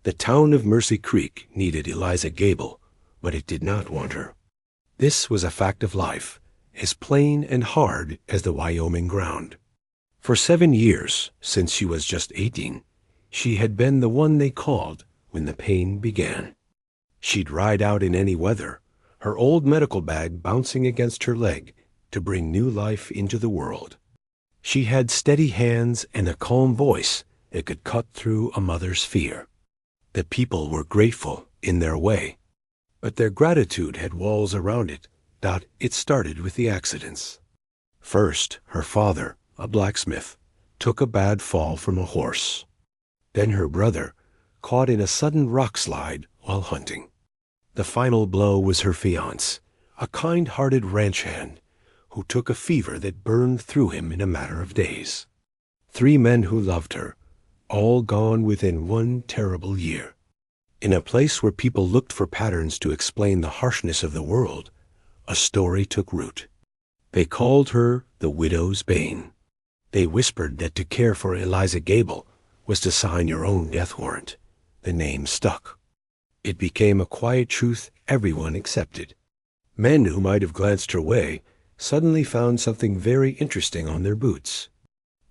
The town of Mercy Creek needed Eliza Gable, but it did not want her. This was a fact of life, as plain and hard as the Wyoming ground. For 7 years, since she was just 18, she had been the one they called when the pain began. She'd ride out in any weather, her old medical bag bouncing against her leg to bring new life into the world. She had steady hands and a calm voice that could cut through a mother's fear. The people were grateful in their way, but their gratitude had walls around it. It started with the accidents. First, her father, a blacksmith, took a bad fall from a horse. Then her brother, caught in a sudden rock slide while hunting. The final blow was her fiancé, a kind-hearted ranch hand, who took a fever that burned through him in a matter of days. 3 men who loved her, all gone within 1 terrible year. In a place where people looked for patterns to explain the harshness of the world, a story took root. They called her the widow's bane. They whispered that to care for Eliza Gable was to sign your own death warrant. The name stuck. It became a quiet truth everyone accepted. Men who might have glanced her way suddenly found something very interesting on their boots.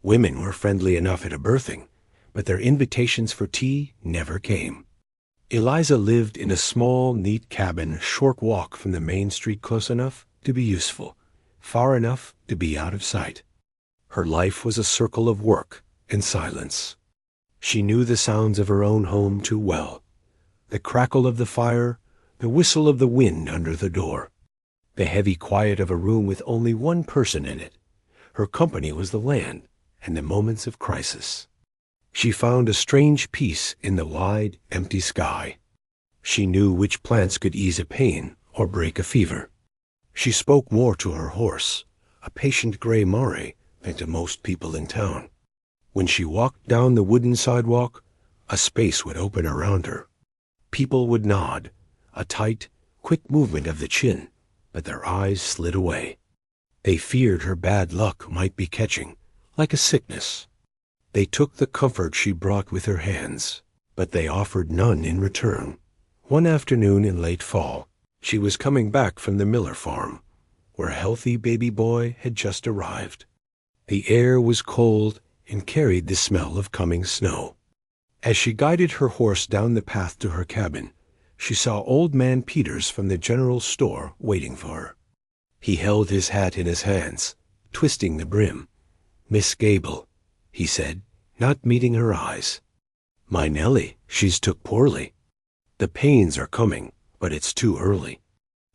Women were friendly enough at a birthing, but their invitations for tea never came. Eliza lived in a small, neat cabin a short walk from the main street, close enough to be useful, far enough to be out of sight. Her life was a circle of work and silence. She knew the sounds of her own home too well. The crackle of the fire, the whistle of the wind under the door, the heavy quiet of a room with only 1 person in it. Her company was the land and the moments of crisis. She found a strange peace in the wide, empty sky. She knew which plants could ease a pain or break a fever. She spoke more to her horse, a patient gray Mare, than to most people in town. When she walked down the wooden sidewalk, a space would open around her. People would nod, a tight, quick movement of the chin, but their eyes slid away. They feared her bad luck might be catching, like a sickness. They took the comfort she brought with her hands, but they offered none in return. One afternoon in late fall, she was coming back from the Miller farm, where a healthy baby boy had just arrived. The air was cold and carried the smell of coming snow. As she guided her horse down the path to her cabin, she saw Old Man Peters from the general store waiting for her. He held his hat in his hands, twisting the brim. "Miss Gable," he said, not meeting her eyes. "My Nellie, she's took poorly. The pains are coming, but it's too early.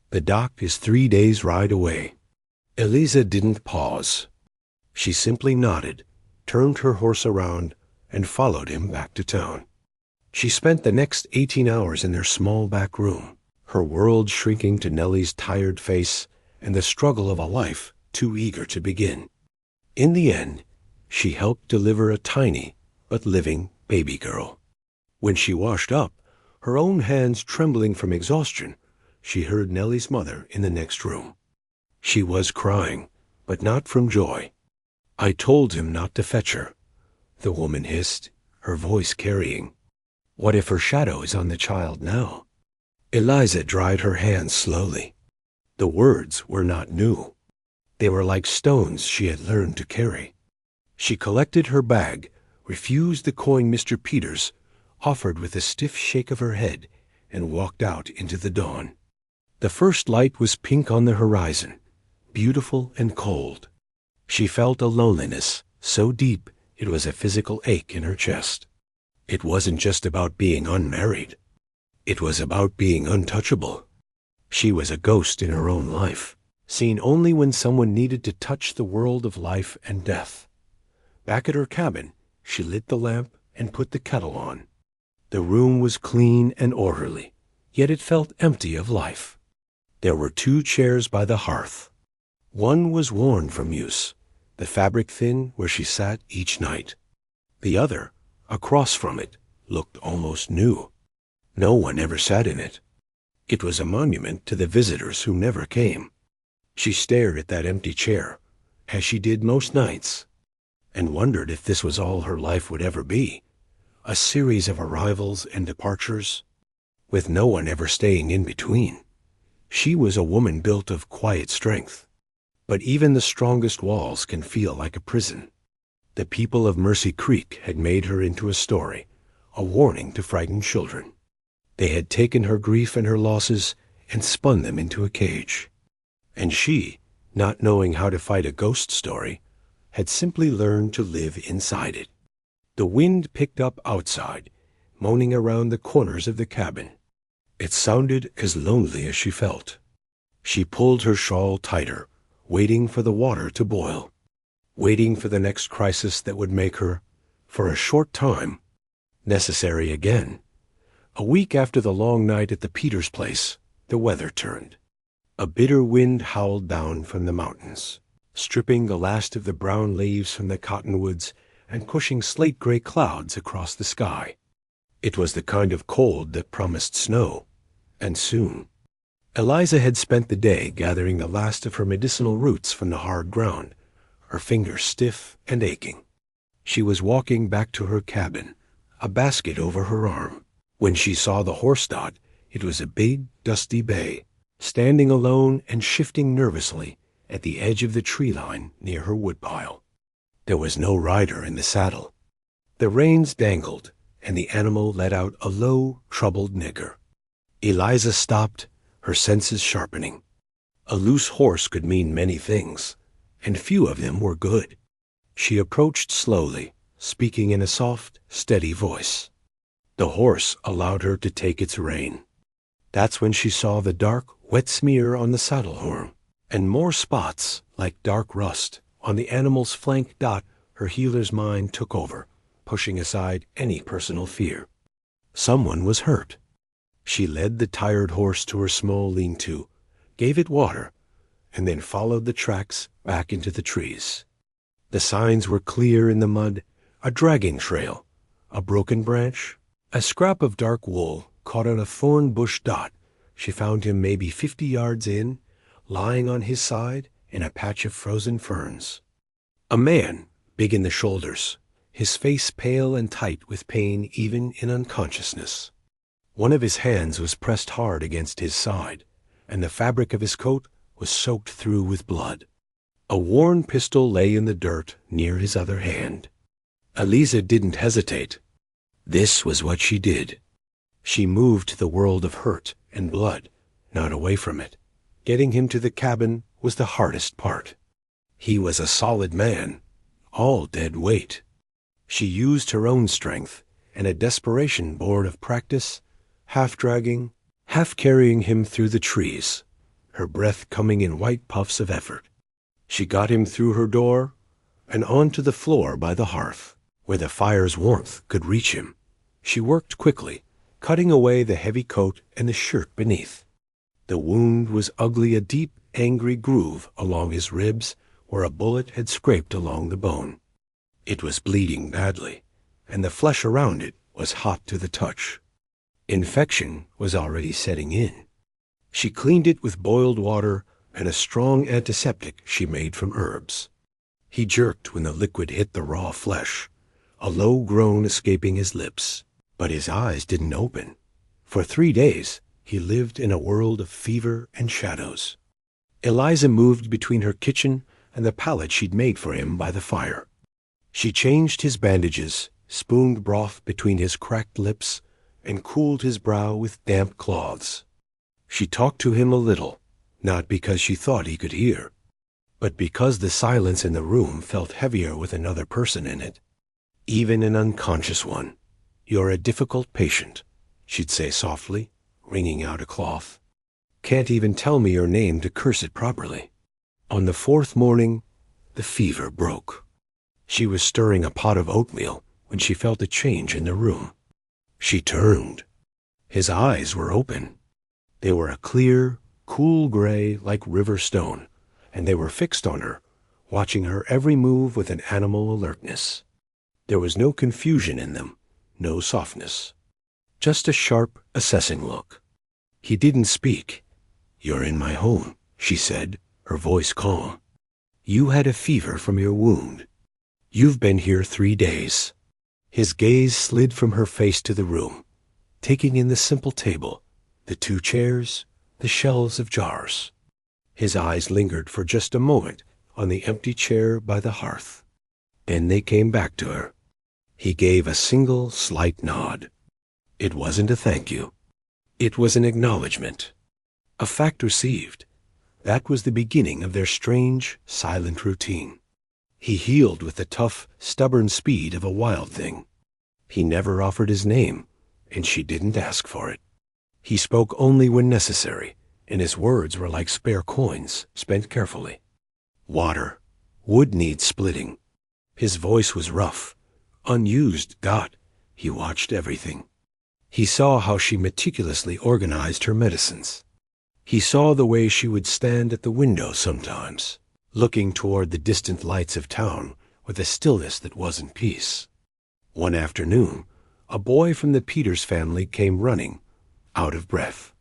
The doc is 3 days' ride away." Eliza didn't pause. She simply nodded, turned her horse around, and followed him back to town. She spent the next 18 hours in their small back room, her world shrinking to Nellie's tired face and the struggle of a life too eager to begin. In the end, she helped deliver a tiny but living baby girl. When she washed up, her own hands trembling from exhaustion, she heard Nellie's mother in the next room. She was crying, but not from joy. "I told him not to fetch her," the woman hissed, her voice carrying. "What if her shadow is on the child now?" Eliza dried her hands slowly. The words were not new. They were like stones she had learned to carry. She collected her bag, refused the coin Mr. Peters offered with a stiff shake of her head, and walked out into the dawn. The first light was pink on the horizon, beautiful and cold. She felt a loneliness so deep it was a physical ache in her chest. It wasn't just about being unmarried. It was about being untouchable. She was a ghost in her own life, seen only when someone needed to touch the world of life and death. Back at her cabin, she lit the lamp and put the kettle on. The room was clean and orderly, yet it felt empty of life. There were 2 chairs by the hearth. One was worn from use, the fabric thin where she sat each night. The other, across from it, looked almost new. No one ever sat in it. It was a monument to the visitors who never came. She stared at that empty chair, as she did most nights, and wondered if this was all her life would ever be, a series of arrivals and departures, with no one ever staying in between. She was a woman built of quiet strength. But even the strongest walls can feel like a prison. The people of Mercy Creek had made her into a story, a warning to frightened children. They had taken her grief and her losses and spun them into a cage. And she, not knowing how to fight a ghost story, had simply learned to live inside it. The wind picked up outside, moaning around the corners of the cabin. It sounded as lonely as she felt. She pulled her shawl tighter, waiting for the water to boil, waiting for the next crisis that would make her, for a short time, necessary again. A week after the long night at the Peters place, the weather turned. A bitter wind howled down from the mountains, stripping the last of the brown leaves from the cottonwoods and pushing slate-gray clouds across the sky. It was the kind of cold that promised snow, and soon. Eliza had spent the day gathering the last of her medicinal roots from the hard ground, her fingers stiff and aching. She was walking back to her cabin, a basket over her arm, when she saw the horse dot. It was a big, dusty bay, standing alone and shifting nervously at the edge of the tree line near her woodpile. There was no rider in the saddle. The reins dangled, and the animal let out a low, troubled nigger. Eliza stopped, her senses sharpening. A loose horse could mean many things, and few of them were good. She approached slowly, speaking in a soft, steady voice. The horse allowed her to take its rein. That's when she saw the dark, wet smear on the saddle horn, and more spots, like dark rust, on the animal's flank dot. Her healer's mind took over, pushing aside any personal fear. Someone was hurt. She led the tired horse to her small lean-to, gave it water, and then followed the tracks back into the trees. The signs were clear in the mud, a dragging trail, a broken branch, a scrap of dark wool caught on a thorn bush dot. She found him maybe 50 yards in, lying on his side in a patch of frozen ferns. A man, big in the shoulders, his face pale and tight with pain even in unconsciousness. One of his hands was pressed hard against his side, and the fabric of his coat was soaked through with blood. A worn pistol lay in the dirt near his other hand. Eliza didn't hesitate. This was what she did. She moved to the world of hurt and blood, not away from it. Getting him to the cabin was the hardest part. He was a solid man, all dead weight. She used her own strength and a desperation born of practice, half dragging, half carrying him through the trees, her breath coming in white puffs of effort. She got him through her door and onto the floor by the hearth, where the fire's warmth could reach him. She worked quickly, cutting away the heavy coat and the shirt beneath. The wound was ugly, a deep, angry groove along his ribs where a bullet had scraped along the bone. It was bleeding badly, and the flesh around it was hot to the touch. Infection was already setting in. She cleaned it with boiled water and a strong antiseptic she made from herbs. He jerked when the liquid hit the raw flesh, a low groan escaping his lips. But his eyes didn't open. For 3 days, he lived in a world of fever and shadows. Eliza moved between her kitchen and the pallet she'd made for him by the fire. She changed his bandages, spooned broth between his cracked lips, and cooled his brow with damp cloths. She talked to him a little, not because she thought he could hear, but because the silence in the room felt heavier with another person in it, even an unconscious one. "You're a difficult patient," she'd say softly, wringing out a cloth. "Can't even tell me your name to curse it properly." On the 4th morning, the fever broke. She was stirring a pot of oatmeal when she felt a change in the room. She turned. His eyes were open. They were a clear, cool gray like river stone, and they were fixed on her, watching her every move with an animal alertness. There was no confusion in them, no softness, just a sharp, assessing look. He didn't speak. "You're in my home," she said, her voice calm. "You had a fever from your wound. You've been here 3 days. His gaze slid from her face to the room, taking in the simple table, the 2 chairs, the shelves of jars. His eyes lingered for just a moment on the empty chair by the hearth. Then they came back to her. He gave a single slight nod. It wasn't a thank you. It was an acknowledgement. A fact received. That was the beginning of their strange, silent routine. He healed with the tough, stubborn speed of a wild thing. He never offered his name, and she didn't ask for it. He spoke only when necessary, and his words were like spare coins, spent carefully. Water. Wood needs splitting. His voice was rough. Unused. He watched everything. He saw how she meticulously organized her medicines. He saw the way she would stand at the window sometimes, looking toward the distant lights of town with a stillness that wasn't peace. One afternoon, a boy from the Peters family came running, out of breath.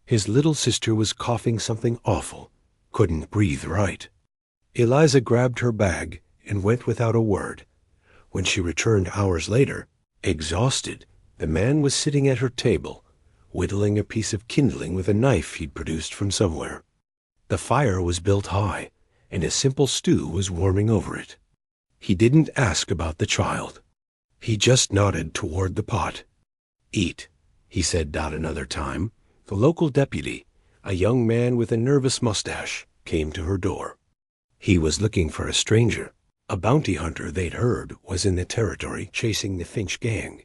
His little sister was coughing something awful, couldn't breathe right. Eliza grabbed her bag and went without a word. When she returned hours later, exhausted, the man was sitting at her table, whittling a piece of kindling with a knife he'd produced from somewhere. The fire was built high, and a simple stew was warming over it. He didn't ask about the child. He just nodded toward the pot. Eat, he said another time. The local deputy, a young man with a nervous mustache, came to her door. He was looking for a stranger. A bounty hunter they'd heard was in the territory chasing the Finch gang.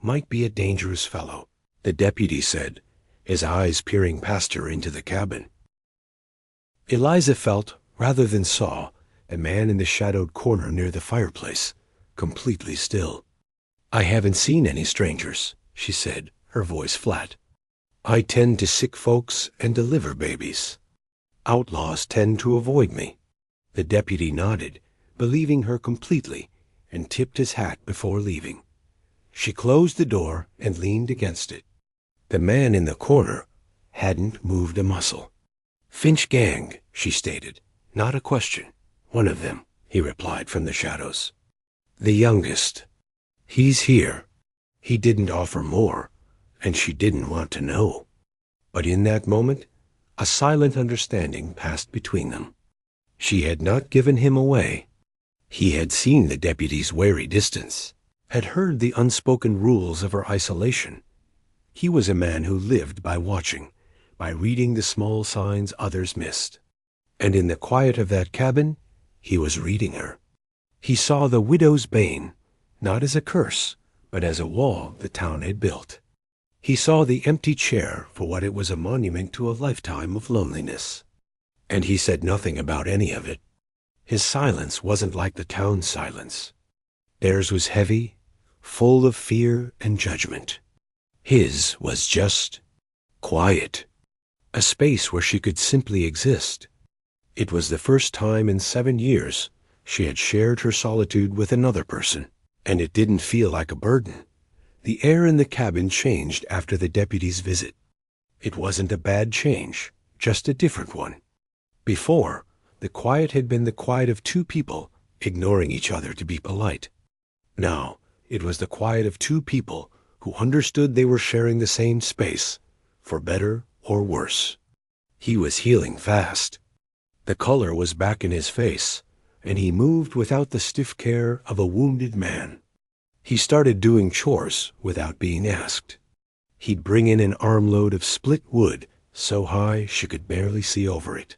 Might be a dangerous fellow, the deputy said, his eyes peering past her into the cabin. Eliza felt, rather than saw, a man in the shadowed corner near the fireplace, completely still. I haven't seen any strangers, she said, her voice flat. I tend to sick folks and deliver babies. Outlaws tend to avoid me. The deputy nodded, believing her completely, and tipped his hat before leaving. She closed the door and leaned against it. The man in the corner hadn't moved a muscle. Finch gang, she stated, not a question. One of them, he replied from the shadows. The youngest. He's here. He didn't offer more, and she didn't want to know. But in that moment, a silent understanding passed between them. She had not given him away. He had seen the deputy's wary distance, had heard the unspoken rules of her isolation. He was a man who lived by watching, by reading the small signs others missed. And in the quiet of that cabin, he was reading her. He saw the widow's bane, not as a curse, but as a wall the town had built. He saw the empty chair for what it was, a monument to a lifetime of loneliness. And he said nothing about any of it. His silence wasn't like the town's silence. Theirs was heavy, full of fear and judgment. His was just quiet, a space where she could simply exist. It was the first time in 7 years she had shared her solitude with another person, and it didn't feel like a burden. The air in the cabin changed after the deputy's visit. It wasn't a bad change, just a different one. Before, the quiet had been the quiet of 2 people ignoring each other to be polite. Now, it was the quiet of 2 people who understood they were sharing the same space, for better or worse. He was healing fast. The color was back in his face, and he moved without the stiff care of a wounded man. He started doing chores without being asked. He'd bring in an armload of split wood so high she could barely see over it.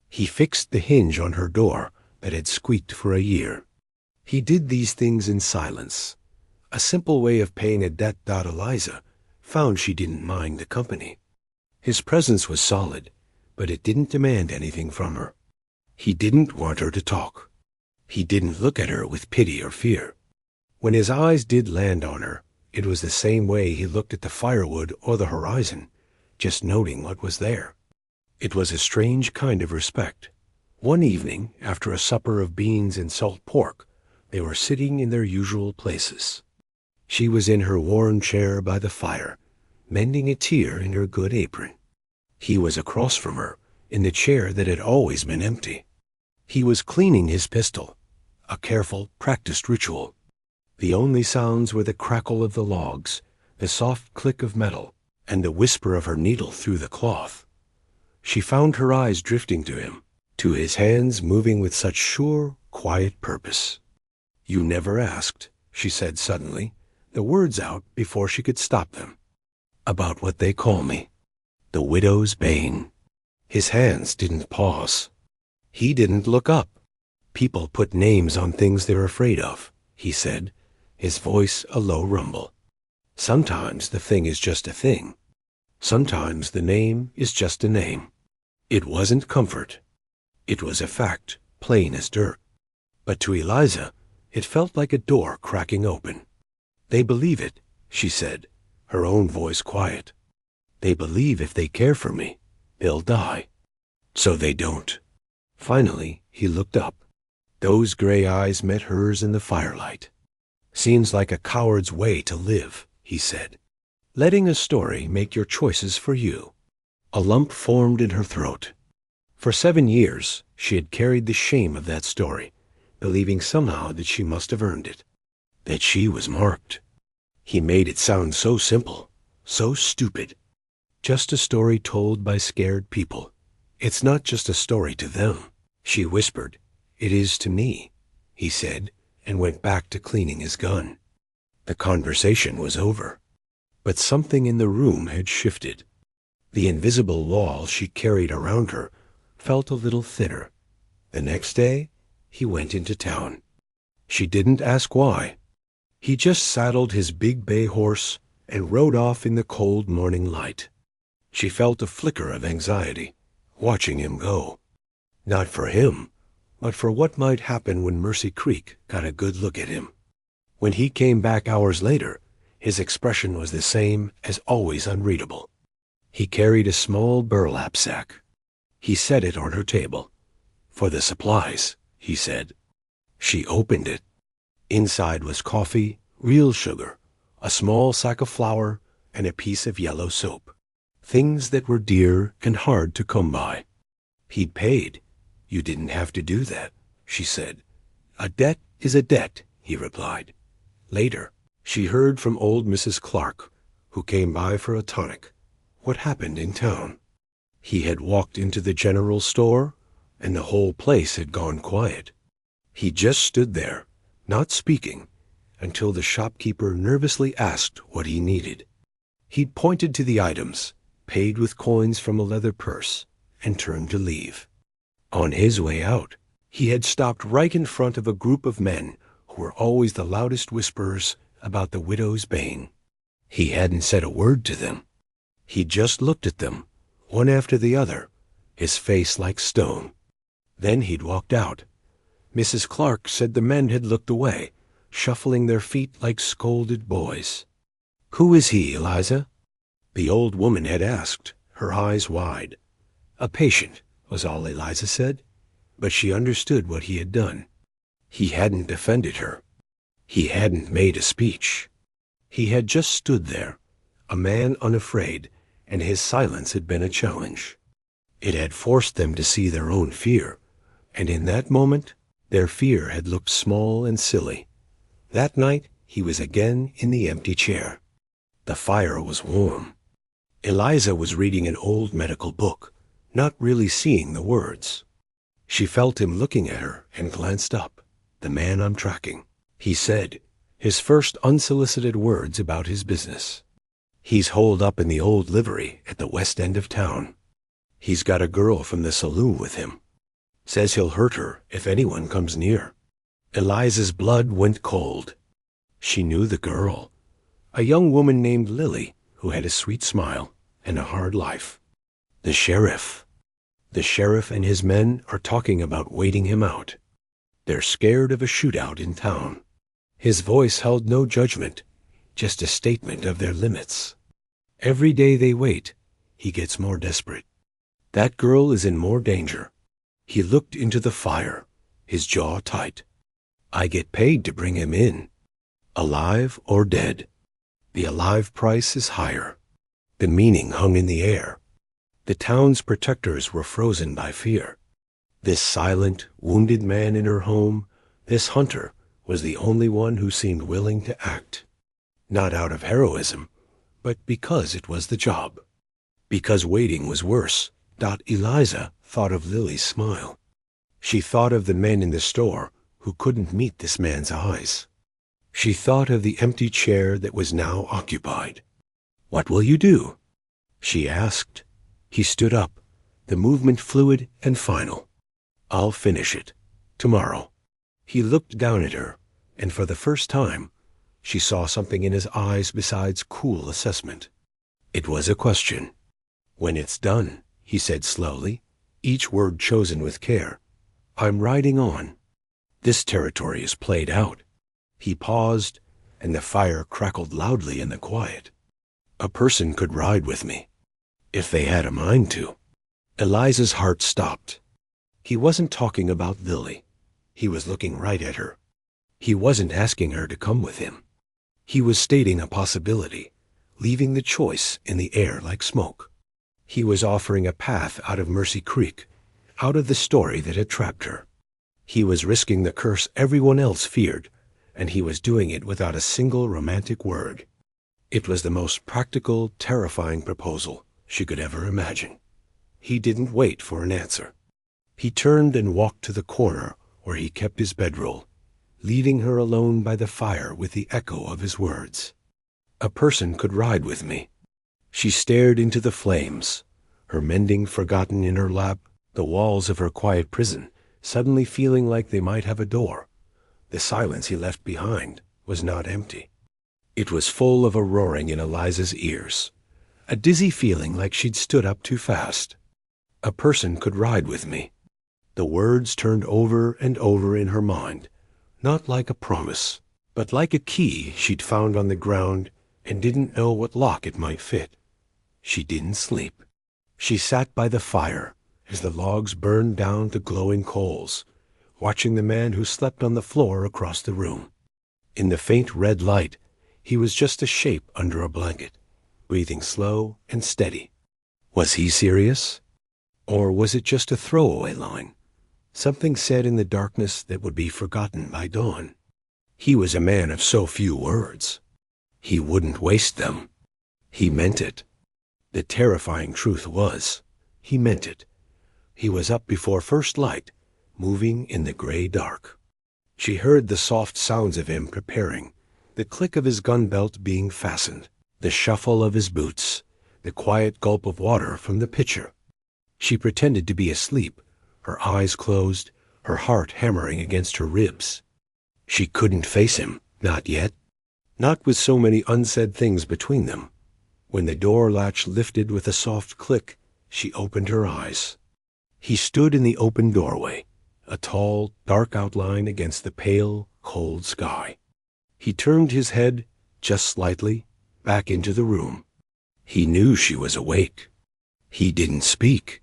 He fixed the hinge on her door that had squeaked for a year. He did these things in silence, a simple way of paying a debt. Eliza found she didn't mind the company. His presence was solid, but it didn't demand anything from her. He didn't want her to talk. He didn't look at her with pity or fear. When his eyes did land on her, it was the same way he looked at the firewood or the horizon, just noting what was there. It was a strange kind of respect. One evening, after a supper of beans and salt pork, they were sitting in their usual places. She was in her worn chair by the fire, mending a tear in her good apron. He was across from her, in the chair that had always been empty. He was cleaning his pistol, a careful, practiced ritual. The only sounds were the crackle of the logs, the soft click of metal, and the whisper of her needle through the cloth. She found her eyes drifting to him, to his hands moving with such sure, quiet purpose. "You never asked," she said suddenly, the words out before she could stop them. "About what they call me. The widow's bane." His hands didn't pause. He didn't look up. "People put names on things they're afraid of," he said, his voice a low rumble. "Sometimes the thing is just a thing. Sometimes the name is just a name." It wasn't comfort. It was a fact, plain as dirt. But to Eliza, it felt like a door cracking open. "They believe it," she said, her own voice quiet. "They believe if they care for me, they'll die. So they don't." Finally, he looked up. Those gray eyes met hers in the firelight. "Seems like a coward's way to live," he said. "Letting a story make your choices for you." A lump formed in her throat. For 7 years, she had carried the shame of that story, believing somehow that she must have earned it, that she was marked. He made it sound so simple, so stupid. Just a story told by scared people. "It's not just a story to them," she whispered. "It is to me," he said, and went back to cleaning his gun. The conversation was over, but something in the room had shifted. The invisible wall she carried around her felt a little thinner. The next day, he went into town. She didn't ask why. He just saddled his big bay horse and rode off in the cold morning light. She felt a flicker of anxiety, watching him go. Not for him, but for what might happen when Mercy Creek got a good look at him. When he came back hours later, his expression was the same as always, unreadable. He carried a small burlap sack. He set it on her table. "For the supplies," he said. She opened it. Inside was coffee, real sugar, a small sack of flour, and a piece of yellow soap. Things that were dear and hard to come by. "He'd paid. You didn't have to do that," she said. "A debt is a debt," he replied. Later, she heard from old Mrs. Clark, who came by for a tonic, what happened in town. He had walked into the general store, and the whole place had gone quiet. He just stood there, not speaking, until the shopkeeper nervously asked what he needed. He'd pointed to the items, paid with coins from a leather purse, and turned to leave. On his way out, he had stopped right in front of a group of men who were always the loudest whisperers about the widow's bane. He hadn't said a word to them. He just looked at them, one after the other, his face like stone. Then he'd walked out. Mrs. Clark said the men had looked away, shuffling their feet like scolded boys. "Who is he, Eliza?" The old woman had asked, her eyes wide. "A patient," was all Eliza said, but she understood what he had done. He hadn't defended her. He hadn't made a speech. He had just stood there, a man unafraid, and his silence had been a challenge. It had forced them to see their own fear, and in that moment, their fear had looked small and silly. That night, he was again in the empty chair. The fire was warm. Eliza was reading an old medical book, not really seeing the words. She felt him looking at her and glanced up. "The man I'm tracking," he said, his first unsolicited words about his business. "He's holed up in the old livery at the west end of town. He's got a girl from the saloon with him. Says he'll hurt her if anyone comes near." Eliza's blood went cold. She knew the girl, a young woman named Lily, who had a sweet smile and a hard life. The sheriff. The sheriff and his men are talking about waiting him out. They're scared of a shootout in town. His voice held no judgment, just a statement of their limits. Every day they wait, he gets more desperate. That girl is in more danger. He looked into the fire, his jaw tight. "I get paid to bring him in, alive or dead. The alive price is higher." The meaning hung in the air. The town's protectors were frozen by fear. This silent, wounded man in her home, this hunter, was the only one who seemed willing to act. Not out of heroism, but because it was the job. Because waiting was worse. Eliza thought of Lily's smile. She thought of the men in the store who couldn't meet this man's eyes. She thought of the empty chair that was now occupied. "What will you do?" she asked. He stood up, the movement fluid and final. "I'll finish it. Tomorrow." He looked down at her, and for the first time, she saw something in his eyes besides cool assessment. It was a question. "When it's done," he said slowly, each word chosen with care, "I'm riding on. This territory is played out." He paused, and the fire crackled loudly in the quiet. "A person could ride with me, if they had a mind to." Eliza's heart stopped. He wasn't talking about Lily. He was looking right at her. He wasn't asking her to come with him. He was stating a possibility, leaving the choice in the air like smoke. He was offering a path out of Mercy Creek, out of the story that had trapped her. He was risking the curse everyone else feared, and he was doing it without a single romantic word. It was the most practical, terrifying proposal she could ever imagine. He didn't wait for an answer. He turned and walked to the corner where he kept his bedroll, leaving her alone by the fire with the echo of his words. "A person could ride with me." She stared into the flames, her mending forgotten in her lap, the walls of her quiet prison suddenly feeling like they might have a door. The silence he left behind was not empty. It was full of a roaring in Eliza's ears, a dizzy feeling like she'd stood up too fast. "A person could ride with me." The words turned over and over in her mind, not like a promise, but like a key she'd found on the ground and didn't know what lock it might fit. She didn't sleep. She sat by the fire as the logs burned down to glowing coals, watching the man who slept on the floor across the room. In the faint red light, he was just a shape under a blanket, breathing slow and steady. Was he serious? Or was it just a throwaway line? Something said in the darkness that would be forgotten by dawn. He was a man of so few words. He wouldn't waste them. He meant it. The terrifying truth was, he meant it. He was up before first light, moving in the gray dark. She heard the soft sounds of him preparing, the click of his gun belt being fastened, the shuffle of his boots, the quiet gulp of water from the pitcher. She pretended to be asleep, her eyes closed, her heart hammering against her ribs. She couldn't face him, not yet. Not with so many unsaid things between them. When the door latch lifted with a soft click, she opened her eyes. He stood in the open doorway, a tall, dark outline against the pale, cold sky. He turned his head, just slightly, back into the room. He knew she was awake. He didn't speak.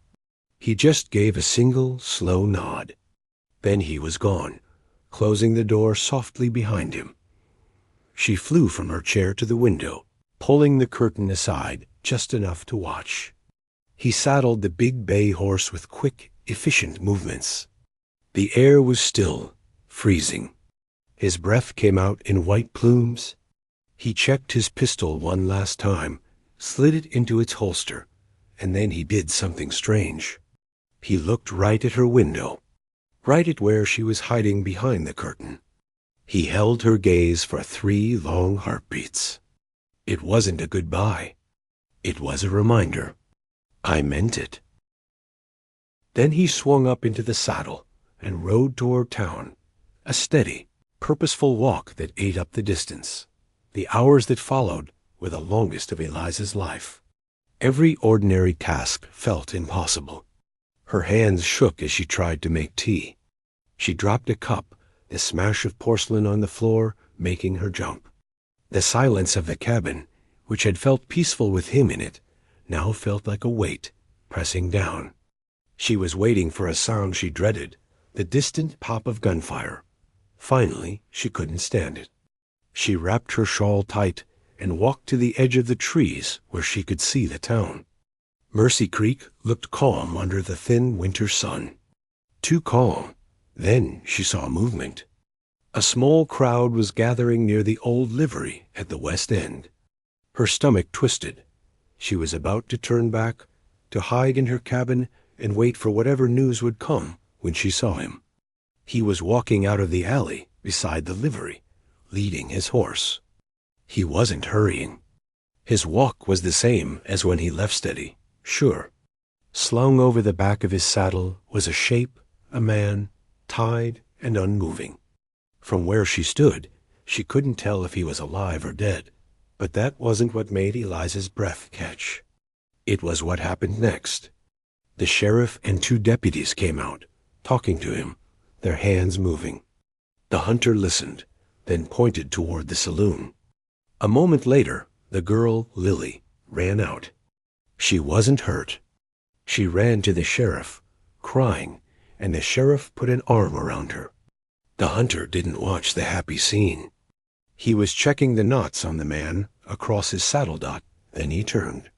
He just gave a single, slow nod. Then he was gone, closing the door softly behind him. She flew from her chair to the window, pulling the curtain aside just enough to watch. He saddled the big bay horse with quick, efficient movements. The air was still, freezing. His breath came out in white plumes. He checked his pistol one last time, slid it into its holster, and then he did something strange. He looked right at her window, right at where she was hiding behind the curtain. He held her gaze for 3 long heartbeats. It wasn't a goodbye. It was a reminder. I meant it. Then he swung up into the saddle and rode toward town, a steady, purposeful walk that ate up the distance. The hours that followed were the longest of Eliza's life. Every ordinary task felt impossible. Her hands shook as she tried to make tea. She dropped a cup, the smash of porcelain on the floor making her jump. The silence of the cabin, which had felt peaceful with him in it, now felt like a weight pressing down. She was waiting for a sound she dreaded, the distant pop of gunfire. Finally, she couldn't stand it. She wrapped her shawl tight and walked to the edge of the trees where she could see the town. Mercy Creek looked calm under the thin winter sun. Too calm. Then she saw movement. A small crowd was gathering near the old livery at the West End. Her stomach twisted. She was about to turn back, to hide in her cabin and wait for whatever news would come when she saw him. He was walking out of the alley beside the livery, leading his horse. He wasn't hurrying. His walk was the same as when he left steady, sure. Slung over the back of his saddle was a shape, a man, tied and unmoving. From where she stood, she couldn't tell if he was alive or dead, but that wasn't what made Eliza's breath catch. It was what happened next. The sheriff and 2 deputies came out, talking to him, their hands moving. The hunter listened, then pointed toward the saloon. A moment later, the girl, Lily, ran out. She wasn't hurt. She ran to the sheriff, crying, and the sheriff put an arm around her. The hunter didn't watch the happy scene. He was checking the knots on the man across his saddle dot, then he turned.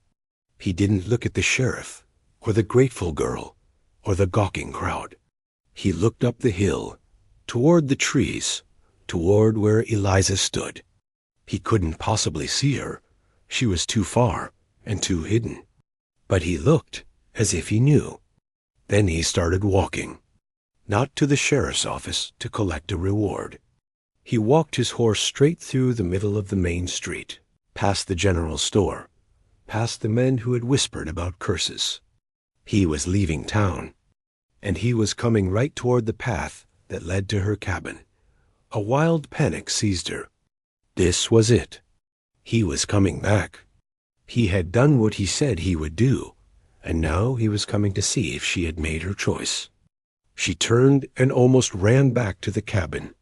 He didn't look at the sheriff, or the grateful girl, or the gawking crowd. He looked up the hill, toward the trees, toward where Eliza stood. He couldn't possibly see her. She was too far and too hidden. But he looked as if he knew. Then he started walking. Not to the sheriff's office to collect a reward. He walked his horse straight through the middle of the main street, past the general store, past the men who had whispered about curses. He was leaving town, and he was coming right toward the path that led to her cabin. A wild panic seized her. This was it. He was coming back. He had done what he said he would do, and now he was coming to see if she had made her choice. She turned and almost ran back to the cabin.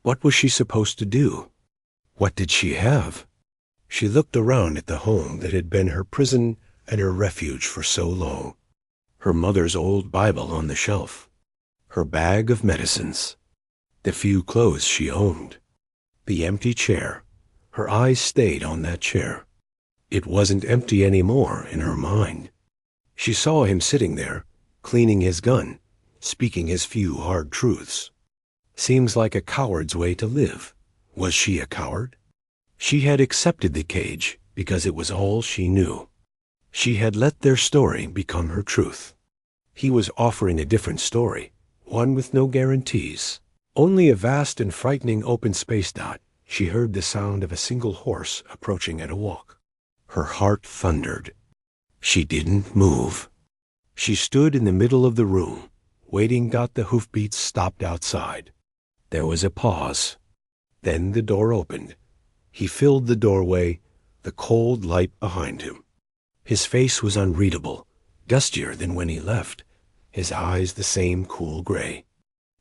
What was she supposed to do? What did she have? She looked around at the home that had been her prison and her refuge for so long. Her mother's old Bible on the shelf. Her bag of medicines. The few clothes she owned. The empty chair. Her eyes stayed on that chair. It wasn't empty anymore in her mind. She saw him sitting there, cleaning his gun, speaking his few hard truths. Seems like a coward's way to live. Was she a coward? She had accepted the cage because it was all she knew. She had let their story become her truth. He was offering a different story, one with no guarantees. Only a vast and frightening open space dot. She heard the sound of a single horse approaching at a walk. Her heart thundered. She didn't move. She stood in the middle of the room, waiting. The hoofbeats stopped outside. There was a pause. Then the door opened. He filled the doorway, the cold light behind him. His face was unreadable, dustier than when he left, his eyes the same cool gray.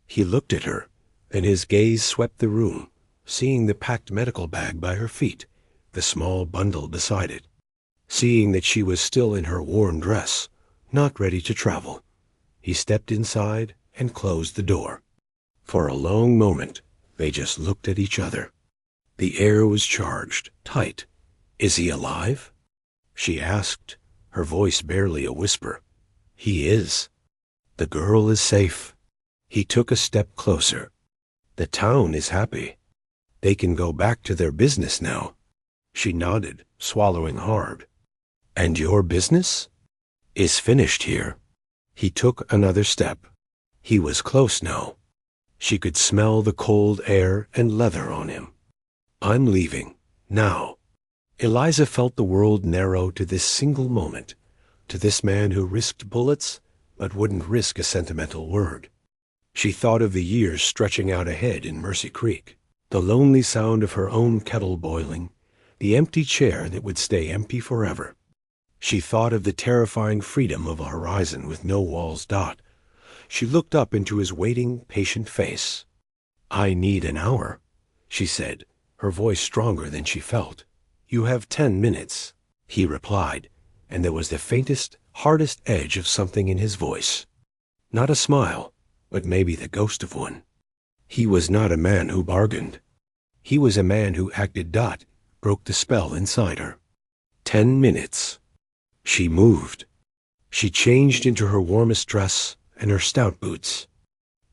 He looked at her, and his gaze swept the room, seeing the packed medical bag by her feet, the small bundle beside it, seeing that she was still in her worn dress, not ready to travel. He stepped inside and closed the door. For a long moment, they just looked at each other. The air was charged, tight. "Is he alive?" she asked, her voice barely a whisper. "He is. The girl is safe." He took a step closer. "The town is happy. They can go back to their business now." She nodded, swallowing hard. "And your business?" "Is finished here." He took another step. He was close now. She could smell the cold air and leather on him. "I'm leaving. Now." Eliza felt the world narrow to this single moment, to this man who risked bullets but wouldn't risk a sentimental word. She thought of the years stretching out ahead in Mercy Creek, the lonely sound of her own kettle boiling, the empty chair that would stay empty forever. She thought of the terrifying freedom of a horizon with no walls. She looked up into his waiting, patient face. "I need an hour," she said, her voice stronger than she felt. "You have 10 minutes," he replied, and there was the faintest, hardest edge of something in his voice. Not a smile, but maybe the ghost of one. He was not a man who bargained. He was a man who acted. Broke the spell inside her. 10 minutes. She moved. She changed into her warmest dress and her stout boots.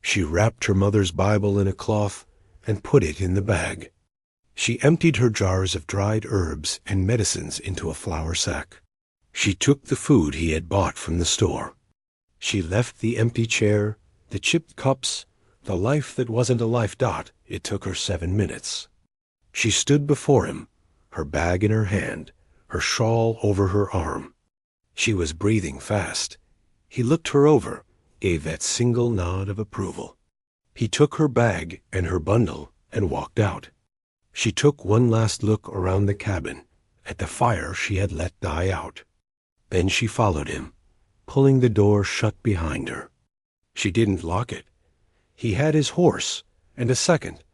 She wrapped her mother's Bible in a cloth and put it in the bag. She emptied her jars of dried herbs and medicines into a flour sack. She took the food he had bought from the store. She left the empty chair, the chipped cups, the life that wasn't a life. It took her 7 minutes. She stood before him, her bag in her hand, her shawl over her arm. She was breathing fast. He looked her over, gave that single nod of approval. He took her bag and her bundle and walked out. She took one last look around the cabin, at the fire she had let die out. Then she followed him, pulling the door shut behind her. She didn't lock it. He had his horse, and a second,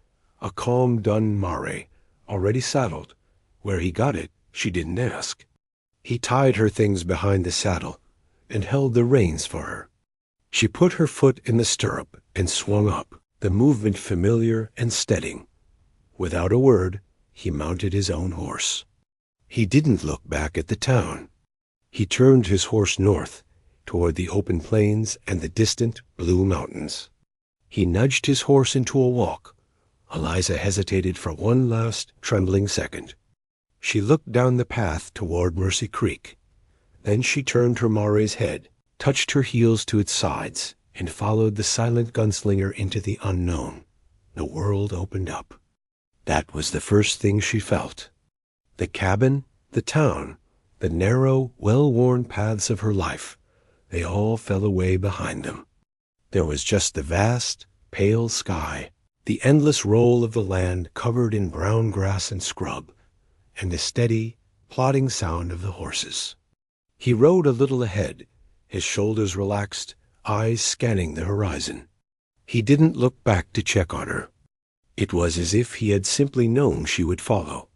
a calm dun mare, already saddled. Where he got it, she didn't ask. He tied her things behind the saddle and held the reins for her. She put her foot in the stirrup and swung up, the movement familiar and steadying. Without a word, he mounted his own horse. He didn't look back at the town. He turned his horse north, toward the open plains and the distant blue mountains. He nudged his horse into a walk. Eliza hesitated for one last trembling second. She looked down the path toward Mercy Creek. Then she turned her mare's head, touched her heels to its sides, and followed the silent gunslinger into the unknown. The world opened up. That was the first thing she felt. The cabin, the town, the narrow, well-worn paths of her life, they all fell away behind them. There was just the vast, pale sky, the endless roll of the land covered in brown grass and scrub, and the steady, plodding sound of the horses. He rode a little ahead, his shoulders relaxed, eyes scanning the horizon. He didn't look back to check on her. It was as if he had simply known she would follow.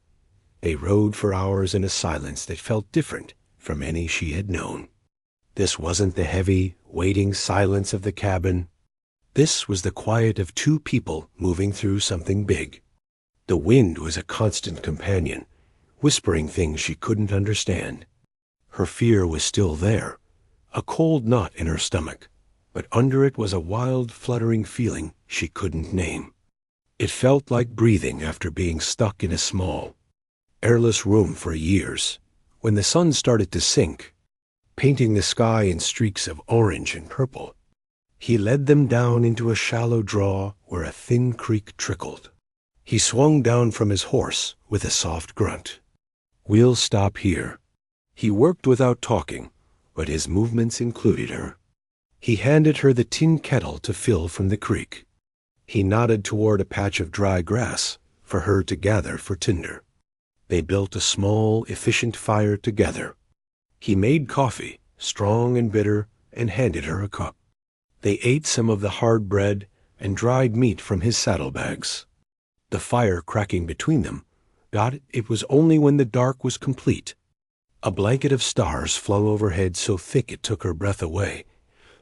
They rode for hours in a silence that felt different from any she had known. This wasn't the heavy, waiting silence of the cabin. This was the quiet of two people moving through something big. The wind was a constant companion, whispering things she couldn't understand. Her fear was still there, a cold knot in her stomach, but under it was a wild, fluttering feeling she couldn't name. It felt like breathing after being stuck in a small, airless room for years. When the sun started to sink, painting the sky in streaks of orange and purple, he led them down into a shallow draw where a thin creek trickled. He swung down from his horse with a soft grunt. "We'll stop here." He worked without talking, but his movements included her. He handed her the tin kettle to fill from the creek. He nodded toward a patch of dry grass for her to gather for tinder. They built a small, efficient fire together. He made coffee, strong and bitter, and handed her a cup. They ate some of the hard bread and dried meat from his saddlebags. The fire cracking between them, it was only when the dark was complete. A blanket of stars flung overhead so thick it took her breath away,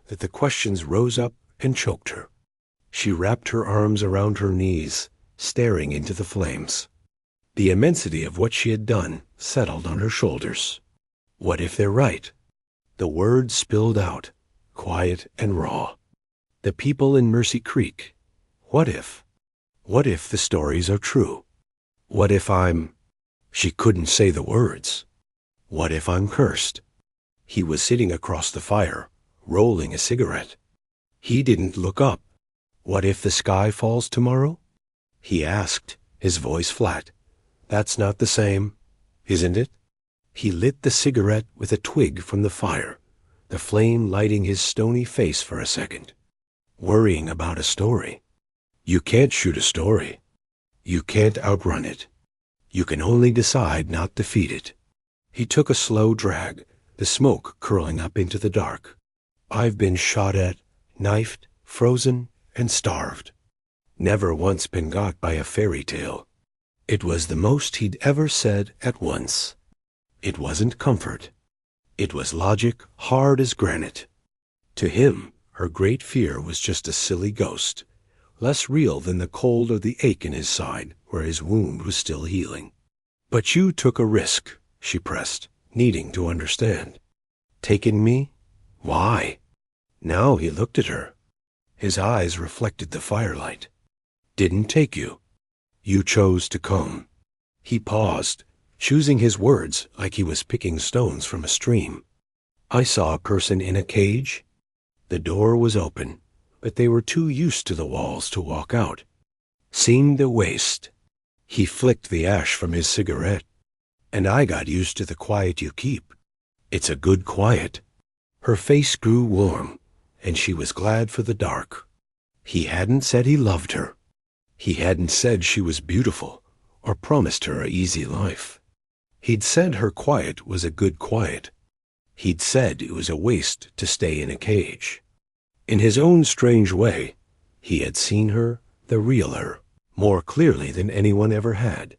that the questions rose up and choked her. She wrapped her arms around her knees, staring into the flames. The immensity of what she had done settled on her shoulders. What if they're right? The words spilled out, quiet and raw. The people in Mercy Creek. What if? What if the stories are true? What if I'm... She couldn't say the words. What if I'm cursed? He was sitting across the fire, rolling a cigarette. He didn't look up. What if the sky falls tomorrow? He asked, his voice flat. That's not the same, isn't it? He lit the cigarette with a twig from the fire, the flame lighting his stony face for a second. Worrying about a story. You can't shoot a story. You can't outrun it. You can only decide not to feed it. He took a slow drag, the smoke curling up into the dark. I've been shot at, knifed, frozen, and starved. Never once been got by a fairy tale. It was the most he'd ever said at once. It wasn't comfort. It was logic hard as granite. To him, her great fear was just a silly ghost, less real than the cold or the ache in his side where his wound was still healing. But you took a risk, she pressed, needing to understand. Taking me? Why? Now he looked at her. His eyes reflected the firelight. Didn't take you, You chose to come." He paused, choosing his words like he was picking stones from a stream. "I saw a person in a cage." The door was open, but they were too used to the walls to walk out. "Seemed a waste." He flicked the ash from his cigarette. "And I got used to the quiet you keep. It's a good quiet." Her face grew warm, and she was glad for the dark. He hadn't said he loved her. He hadn't said she was beautiful or promised her an easy life. He'd said her quiet was a good quiet. He'd said it was a waste to stay in a cage. In his own strange way, he had seen her, the real her, more clearly than anyone ever had.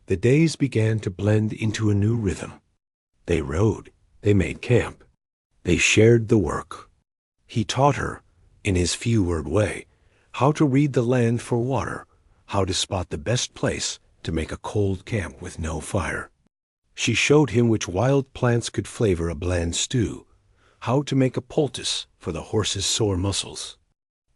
The days began to blend into a new rhythm. They rode, they made camp, they shared the work. He taught her, in his few-word way, how to read the land for water, how to spot the best place to make a cold camp with no fire. She showed him which wild plants could flavor a bland stew, how to make a poultice for the horse's sore muscles.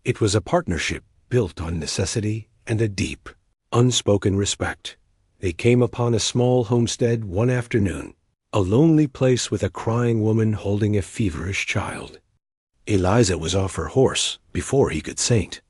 It was a partnership built on necessity and a deep, unspoken respect. They came upon a small homestead one afternoon, a lonely place with a crying woman holding a feverish child. Eliza was off her horse before he could saint.